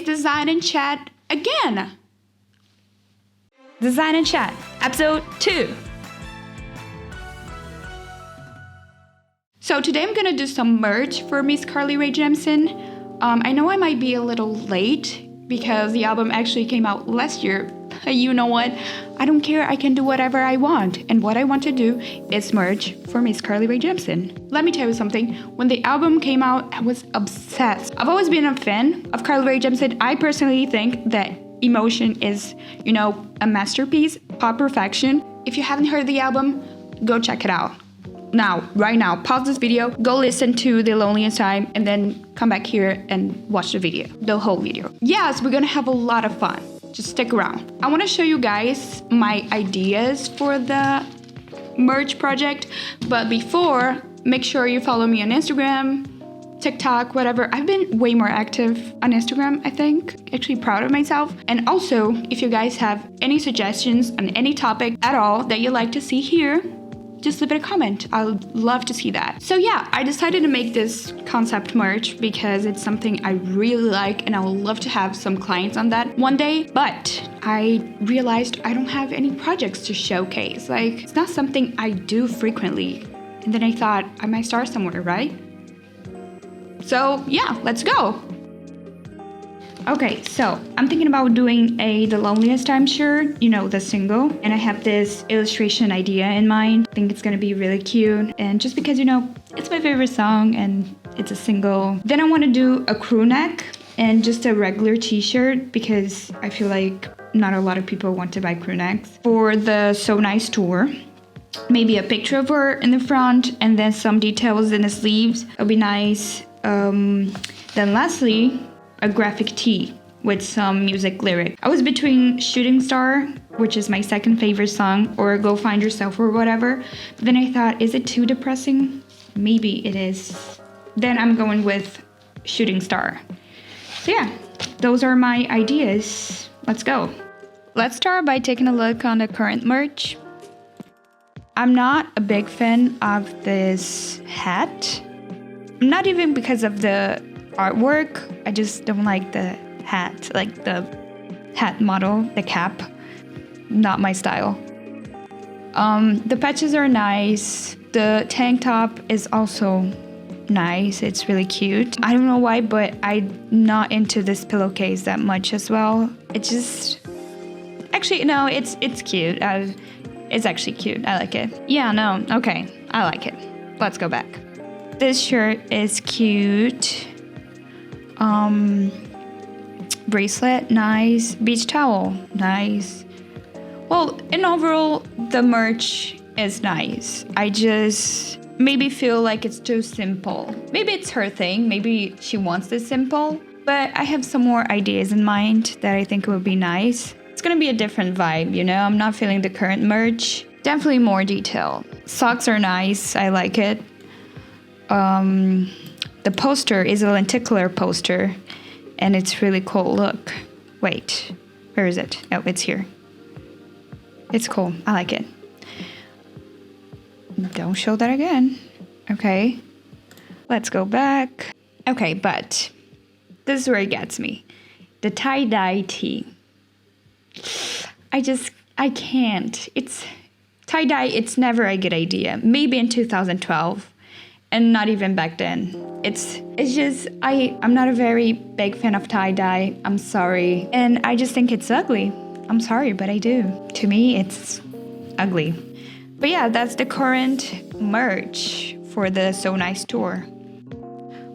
It's Design and Chat again. Design and Chat, episode 2. So today I'm gonna do some merch for Miss Carly Rae Jepsen. I know I might be a little late because the album actually came out last year. But you know what? I don't care. I can do whatever I want. And what I want to do is merch for Miss Carly Rae Jepsen. Let me tell you something. When the album came out, I was obsessed. I've always been a fan of Carly Rae Jepsen. I personally think that Emotion is, a masterpiece, pop perfection. If you haven't heard the album, go check it out. Now, right now, pause this video, go listen to The Loneliest Time, and then come back here and watch the video, the whole video. Yes, we're gonna have a lot of fun. Just stick around. I wanna show you guys my ideas for the merch project, but before, make sure you follow me on Instagram, TikTok, whatever. I've been way more active on Instagram, I think. Actually proud of myself. And also, if you guys have any suggestions on any topic at all that you'd like to see here, just leave it a comment. I would love to see that. So yeah, I decided to make this concept merch because it's something I really like and I would love to have some clients on that one day. But I realized I don't have any projects to showcase. Like, it's not something I do frequently. And then I thought I might start somewhere, right? So yeah, let's go. Okay, so I'm thinking about doing The Loneliest Time shirt, the single. And I have this illustration idea in mind. I think it's gonna be really cute. And just because, it's my favorite song and it's a single. Then I wanna do a crew neck and just a regular t-shirt because I feel like not a lot of people want to buy crew necks. For the So Nice tour, maybe a picture of her in the front and then some details in the sleeves. It'll be nice. Then lastly, a graphic tee with some music lyric. I was between Shooting Star, which is my second favorite song, or Go Find Yourself or whatever. But then I thought, is it too depressing? Maybe it is. Then I'm going with Shooting Star. So yeah, those are my ideas. Let's go. Let's start by taking a look on the current merch. I'm not a big fan of this hat. Not even because of the artwork, I just don't like the hat, like the hat model, the cap. Not my style. The patches are nice. The tank top is also nice. It's really cute. I don't know why, but I'm not into this pillowcase that much as well. It just... Actually, no, it's cute. It's actually cute. I like it. Yeah, no, okay. I like it. Let's go back. This shirt is cute. Bracelet, nice. Beach towel, nice. Well, in overall, the merch is nice. I just maybe feel like it's too simple. Maybe it's her thing. Maybe she wants this simple. But I have some more ideas in mind that I think would be nice. It's gonna be a different vibe, I'm not feeling the current merch. Definitely more detail. Socks are nice. I like it. The poster is a lenticular poster and it's really cool. Look, wait, where is it? Oh, it's here. It's cool. I like it. Don't show that again. Okay, let's go back. Okay, but this is where it gets me. The tie-dye tee. I can't. It's tie-dye. It's never a good idea. Maybe in 2012. And not even back then. It's just, I'm not a very big fan of tie-dye. I'm sorry. And I just think it's ugly. I'm sorry, but I do. To me, it's ugly. But yeah, that's the current merch for the So Nice tour.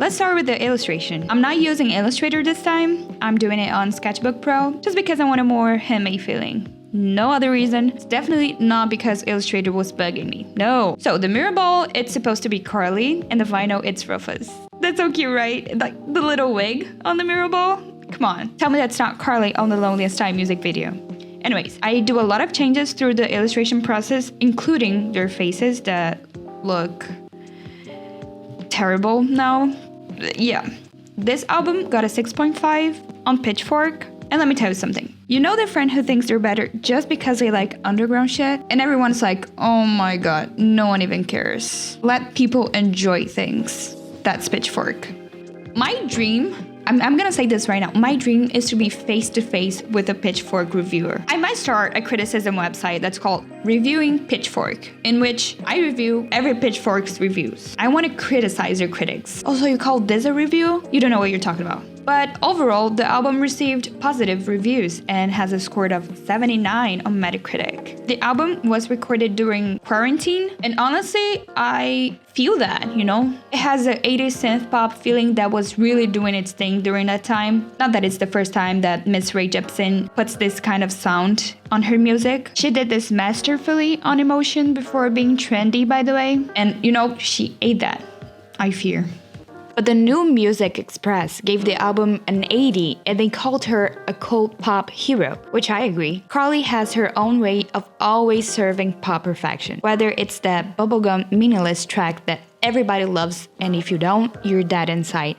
Let's start with the illustration. I'm not using Illustrator this time. I'm doing it on Sketchbook Pro just because I want a more handmade feeling. No other reason. It's definitely not because Illustrator was bugging me. No. So the mirror ball, it's supposed to be Carly, and the vinyl, it's Rufus. That's so cute, right? Like the little wig on the mirror ball. Come on. Tell me that's not Carly on the Loneliest Time music video. Anyways, I do a lot of changes through the illustration process, including their faces that look terrible now. Yeah. This album got a 6.5 on Pitchfork. And let me tell you something. You know the friend who thinks they're better just because they like underground shit? And everyone's like, oh my god, no one even cares. Let people enjoy things. That's Pitchfork. My dream I'm gonna say this right now. My dream is to be face to face with a Pitchfork reviewer. I might start a criticism website that's called Reviewing Pitchfork, in which I review every Pitchfork's reviews. I want to criticize your critics. Also, you call this a review? You don't know what you're talking about. But overall, the album received positive reviews and has a score of 79 on Metacritic. The album was recorded during quarantine, and honestly, I feel that, you know? It has an 80s synth pop feeling that was really doing its thing during that time. Not that it's the first time that Miss Ray Jepsen puts this kind of sound on her music. She did this masterfully on Emotion before being trendy, by the way. And, you know, she ate that, I fear. But the New Music Express gave the album an 80 and they called her a cult pop hero, which I agree. Carly has her own way of always serving pop perfection, whether it's that bubblegum meaningless track that everybody loves, and if you don't, you're dead inside,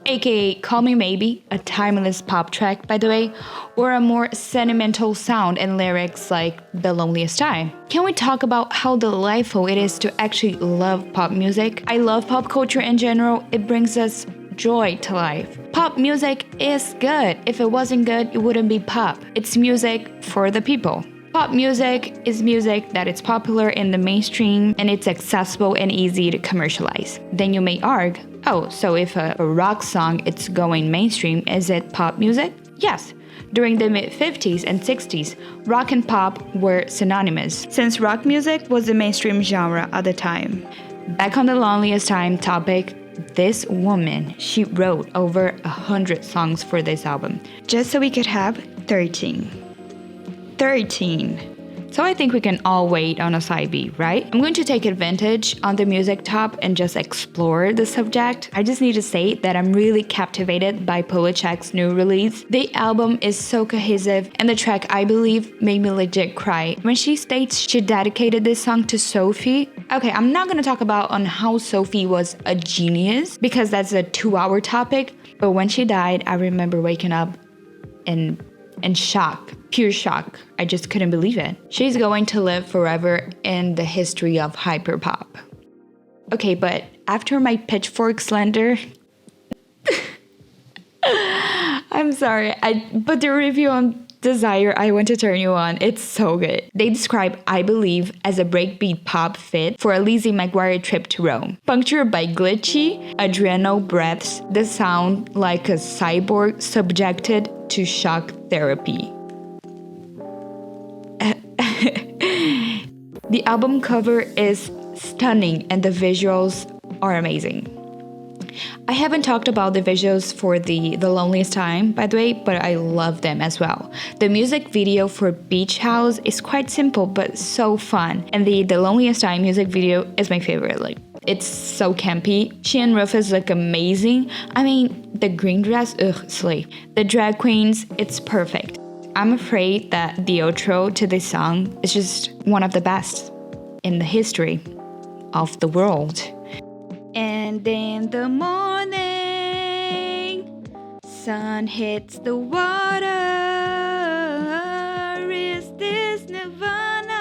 aka Call Me Maybe, a timeless pop track by the way, or a more sentimental sound and lyrics like The Loneliest Time. Can we talk about how delightful it is to actually love pop music? I love pop culture in general. It brings us joy to life. Pop music is good. If it wasn't good, it wouldn't be pop. It's music for the people. Pop music is music that is popular in the mainstream and it's accessible and easy to commercialize. Then you may argue, oh, so if a rock song is going mainstream, is it pop music? Yes. During the mid-50s and 60s, rock and pop were synonymous, since rock music was the mainstream genre at the time. Back on the Loneliest Time topic, this woman, she wrote over 100 songs for this album, just so we could have 13. So I think we can all wait on a side B, right? I'm going to take advantage on the music top and just explore the subject. I just need to say that I'm really captivated by Polachek's new release. The album is so cohesive and the track, I believe, made me legit cry. When she states she dedicated this song to Sophie, okay, I'm not gonna talk about on how Sophie was a genius because that's a 2-hour topic, but when she died, I remember waking up in shock, pure shock. I just couldn't believe it. She's going to live forever in the history of hyperpop. Okay, but after my Pitchfork slander, I'm sorry, but the review on Desire I Want to Turn You On, it's so good. They describe I Believe as a breakbeat pop fit for a Lizzie McGuire trip to Rome. Punctured by glitchy, adrenal breaths that sound like a cyborg subjected to shock therapy. The album cover is stunning and the visuals are amazing. I haven't talked about the visuals for the Loneliest Time, by the way, but I love them as well. The music video for Beach House is quite simple but so fun, and the Loneliest Time music video is my favorite. Like, it's so campy. She and Rufus look amazing. I mean, the green dress, slay. The drag queens, it's perfect. I'm afraid that the outro to this song is just one of the best in the history of the world. And in the morning, sun hits the water. Is this Nirvana?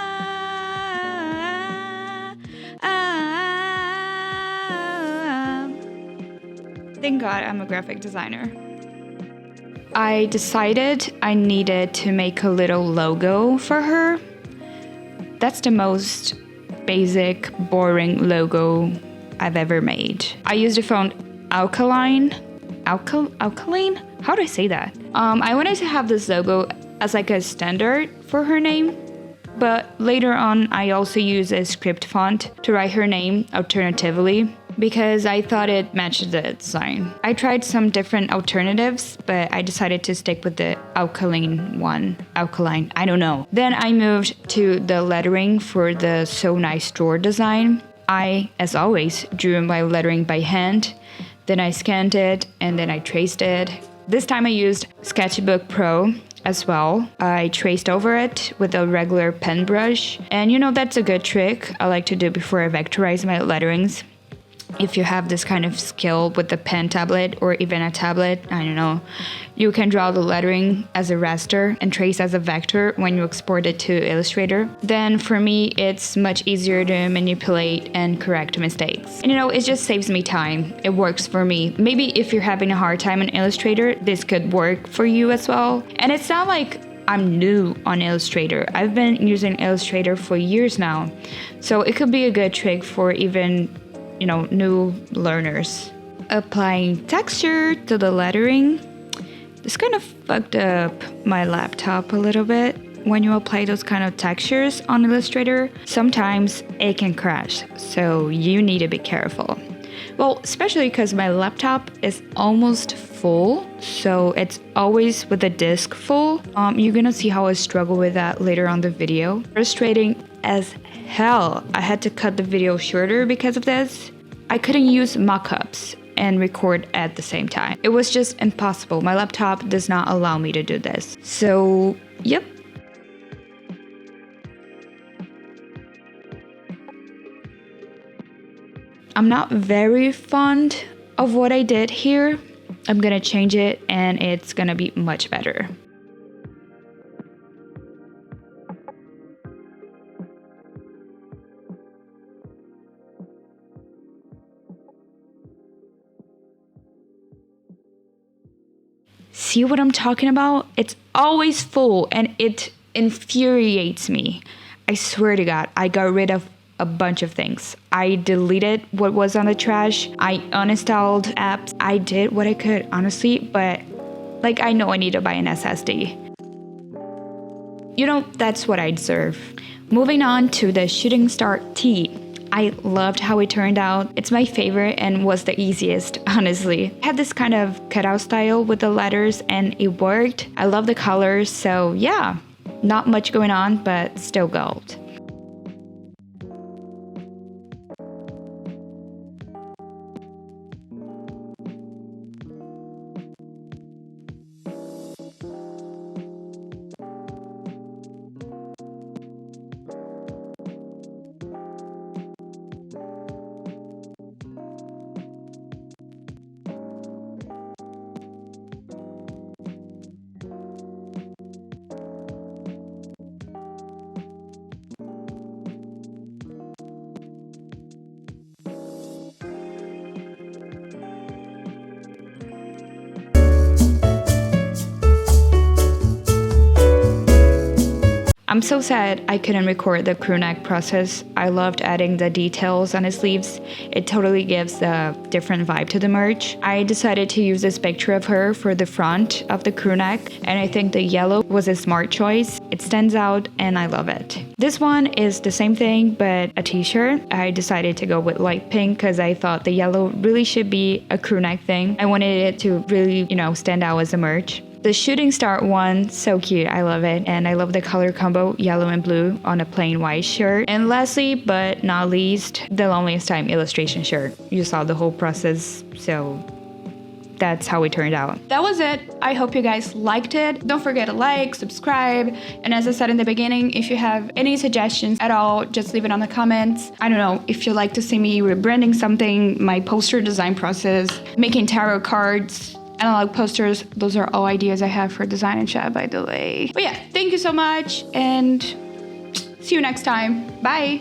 Thank God I'm a graphic designer. I decided I needed to make a little logo for her. That's the most basic, boring logo I've ever made. I used the font Alkaline? How do I say that? I wanted to have this logo as like a standard for her name, but later on I also used a script font to write her name alternatively because I thought it matched the design. I tried some different alternatives, but I decided to stick with the Alkaline, I don't know. Then I moved to the lettering for the So Nice store design. I, as always, drew my lettering by hand, then I scanned it, and then I traced it. This time I used Sketchbook Pro as well. I traced over it with a regular pen brush, and you know that's a good trick I like to do before I vectorize my letterings. if you have this kind of skill with the pen tablet or even a tablet, I don't know, you can draw the lettering as a raster and trace as a vector when you export it to Illustrator. Then for me, it's much easier to manipulate and correct mistakes. And it just saves me time. It works for me. Maybe if you're having a hard time in Illustrator, this could work for you as well. And it's not like I'm new on Illustrator. I've been using Illustrator for years now. So it could be a good trick for even new learners. Applying texture to the lettering. This kind of fucked up my laptop a little bit. When you apply those kind of textures on Illustrator, sometimes it can crash, so you need to be careful. Well, especially because my laptop is almost full, so it's always with the disk full. You're gonna see how I struggle with that later on the video. Frustrating as hell. I had to cut the video shorter because of this. I couldn't use mock-ups and record at the same time. It was just impossible. My laptop does not allow me to do this. So, yep. I'm not very fond of what I did here. I'm gonna change it and it's gonna be much better. See what I'm talking about? It's always full and it infuriates me. I swear to God, I got rid of a bunch of things. I deleted what was on the trash. I uninstalled apps. I did what I could, honestly, but I know I need to buy an SSD. That's what I deserve. Moving on to the Shooting Star T. I loved how it turned out. It's my favorite and was the easiest, honestly. I had this kind of cutout style with the letters and it worked. I love the colors, so yeah, not much going on, but still gold. I'm so sad I couldn't record the crew neck process. I loved adding the details on the sleeves. It totally gives a different vibe to the merch. I decided to use this picture of her for the front of the crew neck, and I think the yellow was a smart choice. It stands out and I love it. This one is the same thing, but a t-shirt. I decided to go with light pink because I thought the yellow really should be a crew neck thing. I wanted it to really, stand out as a merch. The Shooting Star one, so cute, I love it. And I love the color combo, yellow and blue on a plain white shirt. And lastly, but not least, the Loneliest Time illustration shirt. You saw the whole process, so that's how it turned out. That was it. I hope you guys liked it. Don't forget to like, subscribe, and as I said in the beginning, if you have any suggestions at all, just leave it on the comments. I don't know, if you'd like to see me rebranding something, my poster design process, making tarot cards, analog posters, those are all ideas I have for design and chat, by the way. But yeah, thank you so much and see you next time. Bye.